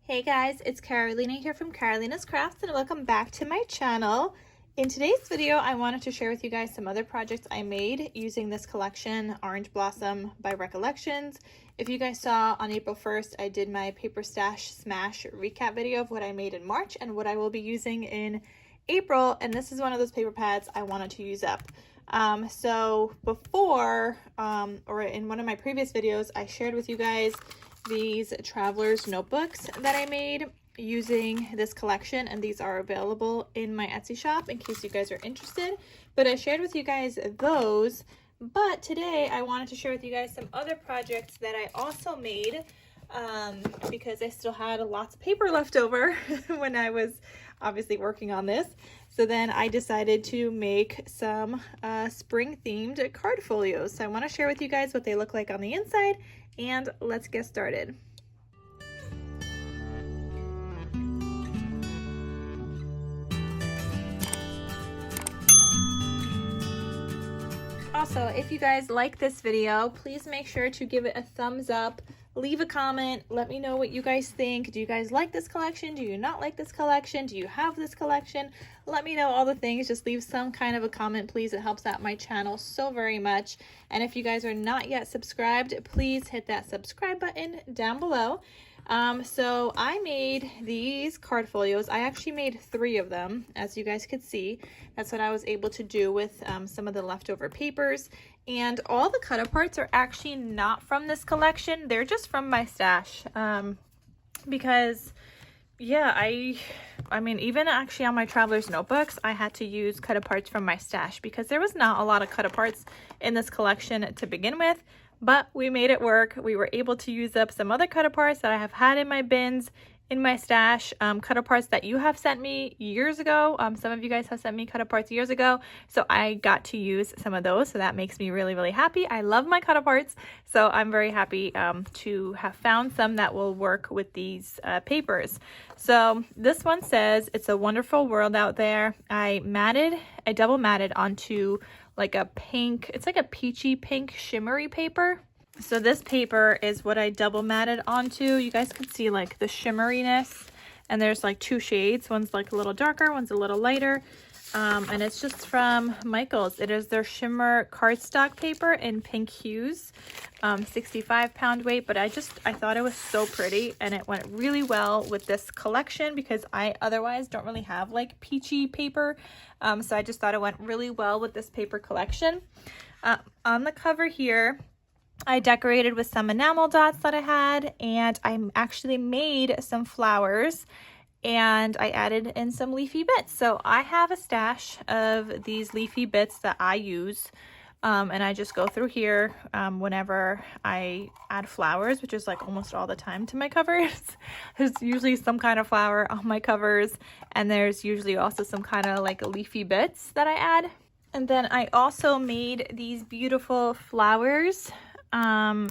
Hey guys, it's Carolina here from KarolinasKrafts and welcome back to my channel. In today's video, I wanted to share with you guys some other projects I made using this collection, Orange Blossom by Recollections. If you guys saw on April 1st, I did my paper stash smash recap video of what I made in March and what I will be using in April, and this is one of those paper pads I wanted to use up. So before, or in one of my previous videos, I shared with you guys these traveler's notebooks that I made using this collection, and these are available in my Etsy shop in case you guys are interested. But I shared with you guys those, but today I wanted to share with you guys some other projects that I also made because I still had lots of paper left over when I was obviously working on this. So then I decided to make some spring themed card folios. So I want to share with you guys what they look like on the inside, and let's get started. Also, if you guys like this video, please make sure to give it a thumbs up, leave a comment, let me know what you guys think. Do you guys like this collection? Do you not like this collection? Do you have this collection? Let me know all the things. Just leave some kind of a comment, please. It helps out my channel so very much. And if you guys are not yet subscribed, please hit that subscribe button down below. So I made these card folios. I actually made 3 of them, as you guys could see. That's what I was able to do with some of the leftover papers. And all the cut aparts are actually not from this collection. They're just from my stash. Because yeah, I mean, even actually on my traveler's notebooks, I had to use cut aparts from my stash because there was not a lot of cut aparts in this collection to begin with. But we made it work. We were able to use up some other cut aparts that I have had in my bins, in my stash, cut aparts that you have sent me years ago. Some of you guys have sent me cut aparts years ago, so I got to use some of those, so that makes me really, really happy. I love my cut aparts, so I'm very happy to have found some that will work with these papers. So this one says, "It's a wonderful world out there." I double matted onto like a pink, it's like a peachy pink shimmery paper. So this paper is what I double matted onto. You guys can see like the shimmeriness, and there's like 2 shades. One's like a little darker, one's a little lighter. And it's just from Michaels. It is their Shimmer cardstock paper in pink hues, 65-pound weight. But I thought it was so pretty, and it went really well with this collection because I otherwise don't really have like peachy paper. So I just thought it went really well with this paper collection. On the cover here, I decorated with some enamel dots that I had, and I actually made some flowers, and I added in some leafy bits. So I have a stash of these leafy bits that I use, and I just go through here whenever I add flowers, which is like almost all the time to my covers. There's usually some kind of flower on my covers, and there's usually also some kind of like leafy bits that I add. And then I also made these beautiful flowers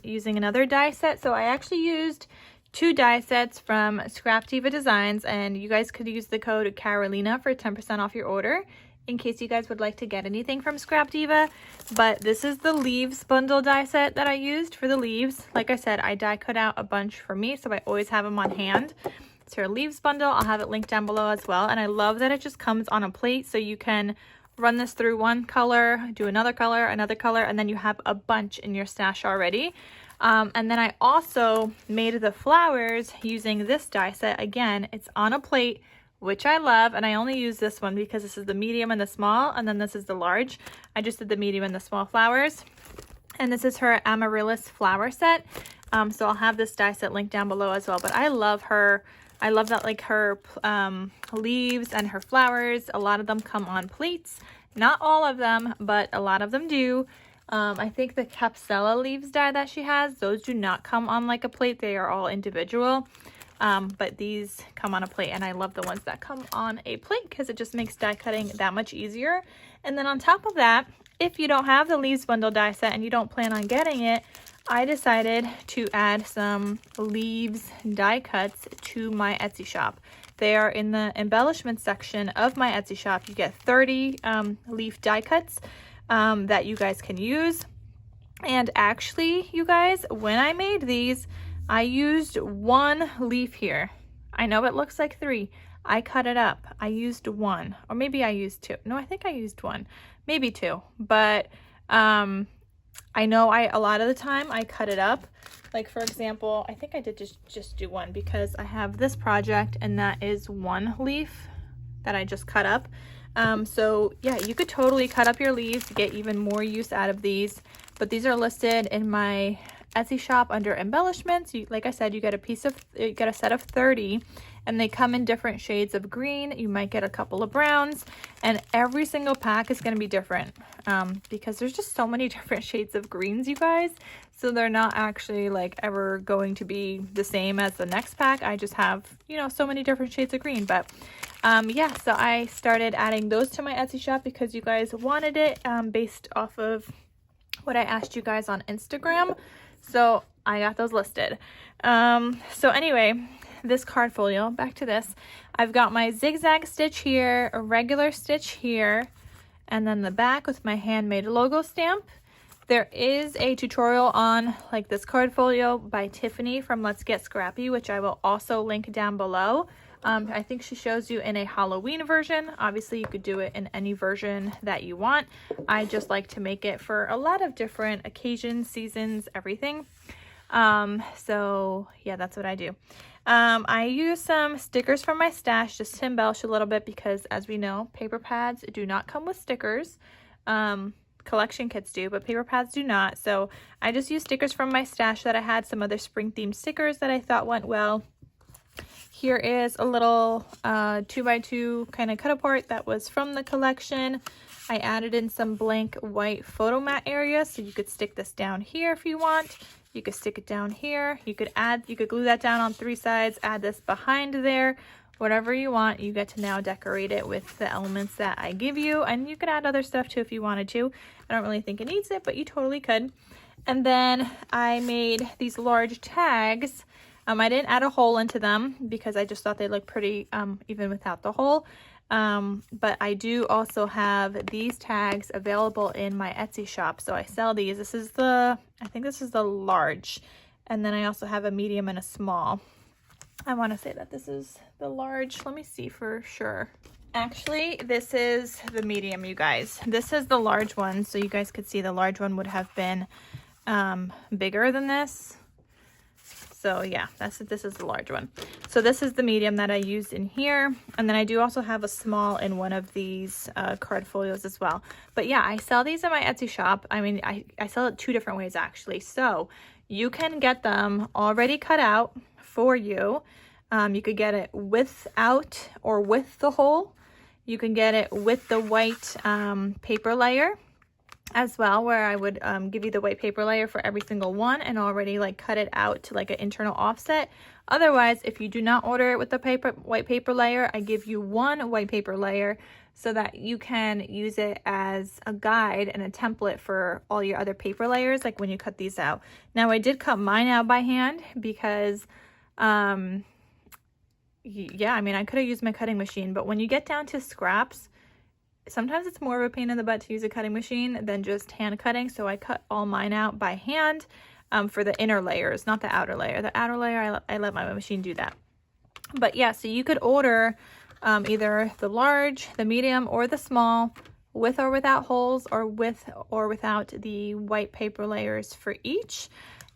using another die set. So I actually used 2 die sets from Scrap Diva Designs, and you guys could use the code Carolina for 10% off your order in case you guys would like to get anything from Scrap Diva. But this is the leaves bundle die set that I used for the leaves. Like I said, I die cut out a bunch for me, so I always have them on hand. It's her leaves bundle. I'll have it linked down below as well. And I love that it just comes on a plate, so you can run this through one color, do another color, and then you have a bunch in your stash already. And then I also made the flowers using this die set. Again, it's on a plate, which I love, and I only use this one because this is the medium and the small, and then this is the large. I just did the medium and the small flowers. And this is her amaryllis flower set. So I'll have this die set linked down below as well. But I love her. I love that, like, her leaves and her flowers, a lot of them come on plates. Not all of them, but a lot of them do. I think the Capsella leaves die that she has, those do not come on like a plate. They are all individual. But these come on a plate, and I love the ones that come on a plate because it just makes die cutting that much easier. And then on top of that, if you don't have the leaves bundle die set and you don't plan on getting it, I decided to add some leaves die cuts to my Etsy shop. They are in the embellishment section of my Etsy shop. You get 30 leaf die cuts that you guys can use. And actually, you guys, when I made these, I used 1 leaf here. I know it looks like 3. I cut it up. I used 1, or maybe I used 2. No, I think I used 1, maybe 2. But I know a lot of the time I cut it up. Like for example, I think I did just do 1 because I have this project and that is 1 leaf that I just cut up. So yeah, you could totally cut up your leaves to get even more use out of these. But these are listed in my Etsy shop under embellishments. Like I said, you get a set of 30, and they come in different shades of green. You might get a couple of browns, and every single pack is going to be different because there's just so many different shades of greens, you guys. So they're not actually like ever going to be the same as the next pack. I just have, you know, so many different shades of green. But yeah, so I started adding those to my Etsy shop because you guys wanted it based off of what I asked you guys on Instagram. So I got those listed. So anyway, this card folio, back to this. I've got my zigzag stitch here, a regular stitch here, and then the back with my handmade logo stamp. There is a tutorial on like this card folio by Tiffany from Let's Get Scrappy, which I will also link down below. I think she shows you in a Halloween version. Obviously, you could do it in any version that you want. I just like to make it for a lot of different occasions, seasons, everything. So yeah, that's what I do. I use some stickers from my stash just to embellish a little bit because, as we know, paper pads do not come with stickers. Collection kits do, but paper pads do not. So I just use stickers from my stash that I had, some other spring themed stickers that I thought went well. Here is a little 2x2 kind of cut apart that was from the collection. I added in some blank white photo mat area, so you could stick this down here if you want. You could stick it down here. You could glue that down on 3 sides, add this behind there. Whatever you want, you get to now decorate it with the elements that I give you. And you could add other stuff too if you wanted to. I don't really think it needs it, but you totally could. And then I made these large tags. I didn't add a hole into them because I just thought they looked pretty even without the hole. But I do also have these tags available in my Etsy shop. So I sell these. I think this is the large. And then I also have a medium and a small. I want to say that this is the large. Let me see for sure. Actually, this is the medium, you guys. This is the large one. So you guys could see the large one would have been bigger than this. So yeah, this is the large one. So this is the medium that I used in here. And then I do also have a small in one of these card folios as well. But yeah, I sell these in my Etsy shop. I mean, I sell it 2 different ways actually. So you can get them already cut out for you. You could get it without or with the hole. You can get it with the white paper layer as well, where I would give you the white paper layer for every single one and already like cut it out to like an internal offset. Otherwise, if you do not order it with the white paper layer, I give you 1 white paper layer so that you can use it as a guide and a template for all your other paper layers, like when you cut these out. Now, I did cut mine out by hand because yeah, I mean, I could have used my cutting machine, but when you get down to scraps, sometimes it's more of a pain in the butt to use a cutting machine than just hand cutting. So I cut all mine out by hand for the inner layers, not the outer layer. The outer layer, I let my machine do that. But yeah, so you could order either the large, the medium, or the small, with or without holes, or with or without the white paper layers for each.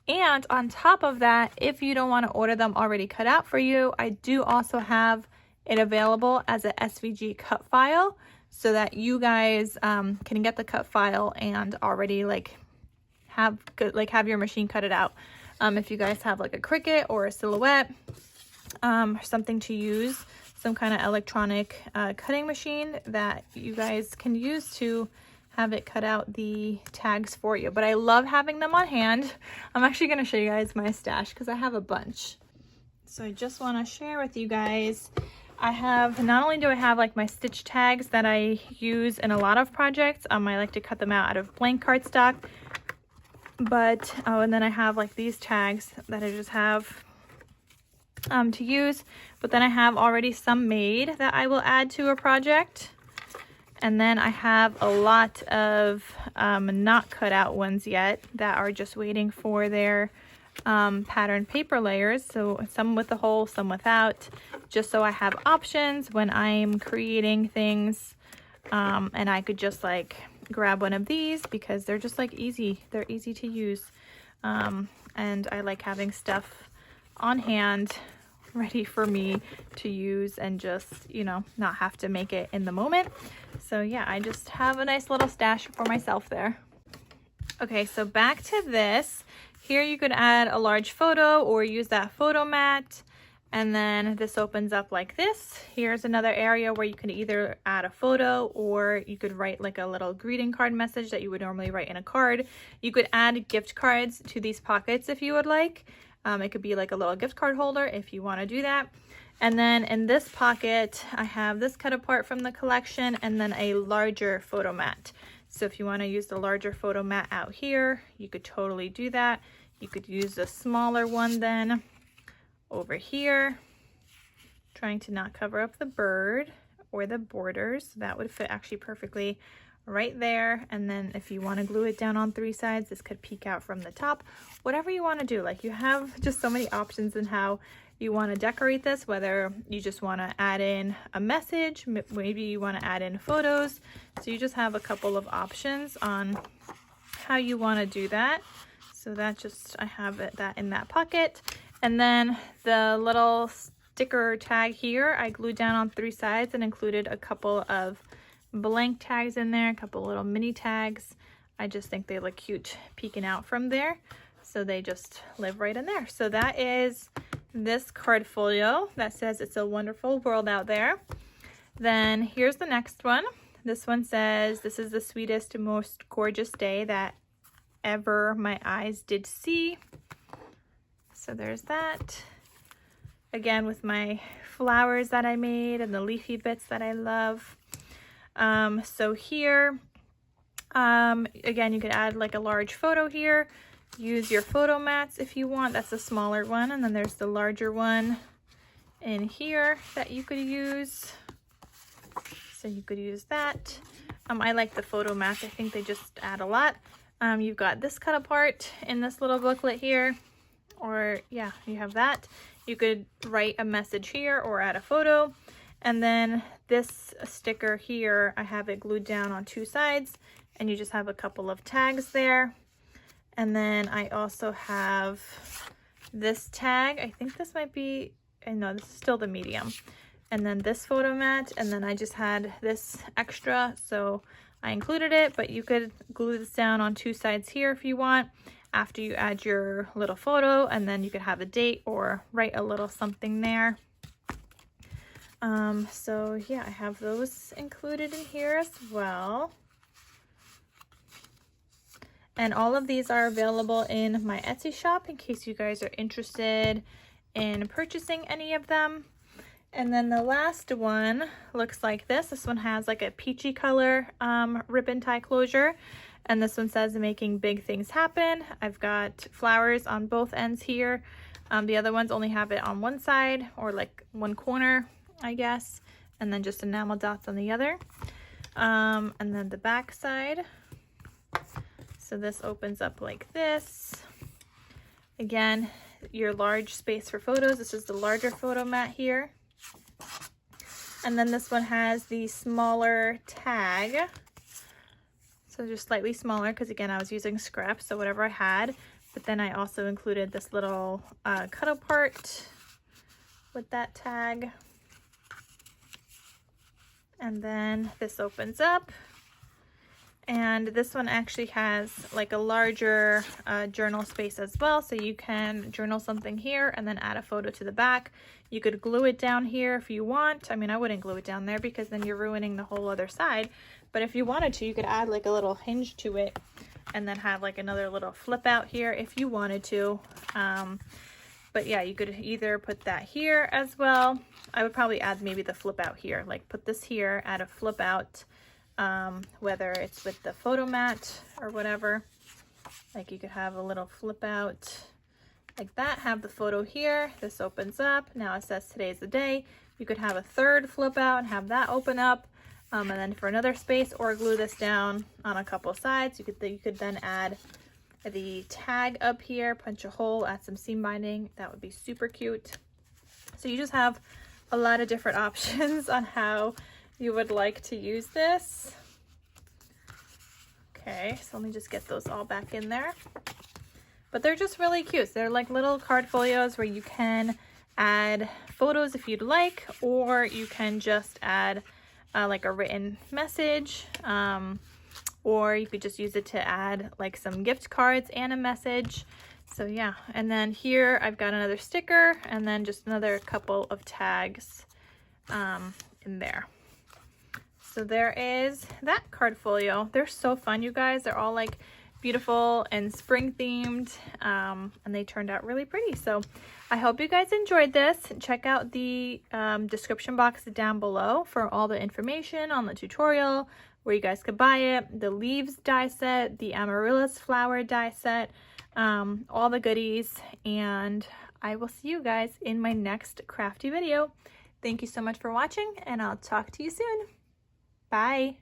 And on top of that, if you don't want to order them already cut out for you, I do also have it available as a SVG cut file so that you guys can get the cut file and already have your machine cut it out. If you guys have like a Cricut or a Silhouette, or something to use, some kind of electronic cutting machine that you guys can use to have it cut out the tags for you. But I love having them on hand. I'm actually going to show you guys my stash because I have a bunch. So I just want to share with you guys, I have, not only do I have like my stitch tags that I use in a lot of projects, I like to cut them out of blank cardstock, but and then I have like these tags that I just have to use, but then I have already some made that I will add to a project. And then I have a lot of not cut out ones yet that are just waiting for their pattern paper layers. So some with the hole, some without. just so I have options when I'm creating things. And I could just like grab one of these because they're just like easy. They're easy to use. And I like having stuff on hand ready for me to use and just, you know, not have to make it in the moment. So yeah, I just have a nice little stash for myself there. Okay, so back to this. Here you could add a large photo or use that photo mat. And then this opens up like this. Here's another area where you can either add a photo or you could write like a little greeting card message that you would normally write in a card. You could add gift cards to these pockets if you would like. It could be like a little gift card holder if you want to do that. And then in this pocket, I have this cut apart from the collection and then a larger photo mat. So if you want to use the larger photo mat out here, you could totally do that. You could use a smaller one then over here, trying to not cover up the bird or the borders. That would fit actually perfectly right there. And then if you want to glue it down on 3 sides, this could peek out from the top. Whatever you want to do, like you have just so many options in how you want to decorate this, whether you just want to add in a message, maybe you want to add in photos. So you just have a couple of options on how you want to do that. So that just, I have that in that pocket. And then the little sticker tag here, I glued down on 3 sides and included a couple of blank tags in there, a couple little mini tags. I just think they look cute peeking out from there. So they just live right in there. So that is this card folio that says it's a wonderful world out there. Then here's the next one. This one says, this is the sweetest, most gorgeous day that ever my eyes did see. So there's that. Again, with my flowers that I made and the leafy bits that I love. So here, again, you could add like a large photo here. Use your photo mats if you want. That's a smaller one. And then there's the larger one in here that you could use. So you could use that. I like the photo mats. I think they just add a lot. You've got this cut apart in this little booklet here. Or yeah, you have that. You could write a message here or add a photo. And then this sticker here, I have it glued down on 2 sides and you just have a couple of tags there. And then I also have this tag. I think this might be, no, this is still the medium. And then this photo mat, and then I just had this extra, so I included it, but you could glue this down on 2 sides here if you want after you add your little photo, and then you could have a date or write a little something there. So yeah, I have those included in here as well. And all of these are available in my Etsy shop in case you guys are interested in purchasing any of them. And then the last one looks like this. This one has like a peachy color ribbon tie closure. And this one says making big things happen. I've got flowers on both ends here. The other ones only have it on one side or like one corner, I guess. And then just enamel dots on the other. And then the back side. So this opens up like this. Again, your large space for photos. This is the larger photo mat here. And then this one has the smaller tag. So just slightly smaller because again, I was using scraps, so whatever I had. But then I also included this little cut apart with that tag. And then this opens up. And this one actually has like a larger journal space as well. So you can journal something here and then add a photo to the back. You could glue it down here if you want. I mean, I wouldn't glue it down there because then you're ruining the whole other side. But if you wanted to, you could add like a little hinge to it and then have like another little flip out here if you wanted to. But yeah, you could either put that here as well. I would probably add maybe the flip out here, like put this here, add a flip out. Whether it's with the photo mat or whatever, like you could have a little flip out like that, have the photo here, this opens up, now it says today's the day. You could have a third flip out and have that open up, and then for another space, or glue this down on a couple sides. You could then add the tag up here, punch a hole, add some seam binding. That would be super cute. So you just have a lot of different options on how you would like to use this. Okay, so let me just get those all back in there. But they're just really cute. They're like little card folios where you can add photos if you'd like, or you can just add like a written message, or you could just use it to add like some gift cards and a message. So yeah, and then here I've got another sticker and then just another couple of tags in there. So there is that card folio. They're so fun, you guys. They're all like beautiful and spring themed, and they turned out really pretty. So I hope you guys enjoyed this. Check out the description box down below for all the information on the tutorial, where you guys could buy it, the leaves die set, the amaryllis flower die set, all the goodies. And I will see you guys in my next crafty video. Thank you so much for watching, and I'll talk to you soon. Bye.